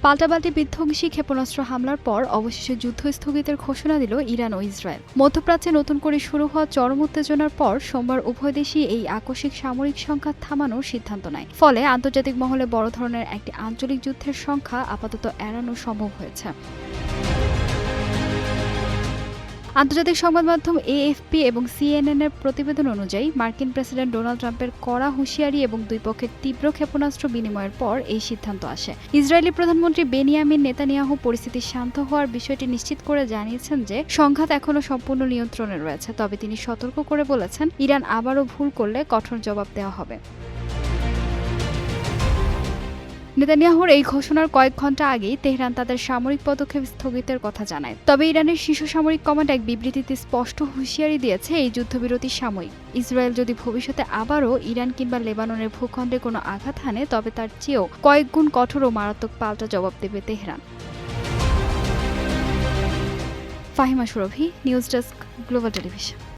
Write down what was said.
পাল্টাপাল্টি বিধ্বংসী ক্ষেপণাস্ত্র হামলার পর অবশেষে যুদ্ধ স্থগিতের ঘোষণা দিল ইরান ও ইসরায়েল। মধ্যপ্রাচ্যে নতুন করে শুরু হওয়া চরম উত্তেজনার পর সোমবার উভয় দেশই এই আকস্মিক সামরিক সংঘাত থামানোর সিদ্ধান্ত নেয়। ফলে আন্তর্জাতিক মহলে বড় ধরনের একটি আঞ্চলিক যুদ্ধের সংখ্যা আপাতত এড়ানো সম্ভব হয়েছে। আন্তর্জাতিক সংবাদ মাধ্যম এএফপি এবং সিএনএনের প্রতিবেদন অনুযায়ী মার্কিন প্রেসিডেন্ট ডোনাল্ড ট্রাম্পের কড়া হুঁশিয়ারি এবং দুই পক্ষের তীব্র ক্ষেপণাস্ত্র বিনিময়ের পর এই সিদ্ধান্ত আসে। ইসরায়েলি প্রধানমন্ত্রী বেনিয়ামিন নেতানিয়াহু পরিস্থিতি শান্ত হওয়ার বিষয়টি নিশ্চিত করে জানিয়েছেন যে সংঘাত এখনও সম্পূর্ণ নিয়ন্ত্রণে রয়েছে, তবে তিনি সতর্ক করে বলেছেন ইরান আবারও ভুল করলে কঠোর জবাব দেওয়া হবে। নেতানিয়াহুর এই ঘোষণার কয়েক ঘণ্টা আগেই তেহরান তাদের সামরিক পদক্ষেপ স্থগিতের কথা জানায়। তবে ইরানের শীর্ষ সামরিক কমান্ড এক বিবৃতিতে স্পষ্ট হুঁশিয়ারি দিয়েছে এই যুদ্ধবিরতি সাময়িক। ইসরায়েল যদি ভবিষ্যতে আবারও ইরান কিংবা লেবাননের ভূখণ্ডে কোনো আঘাত হানে তবে তার চেয়েও কয়েক গুণ কঠোর ও মারাত্মক পাল্টা জবাব দেবে তেহরান। ফাহিমা সুরভি, নিউজ ডেস্ক, গ্লোবাল টেলিভিশন।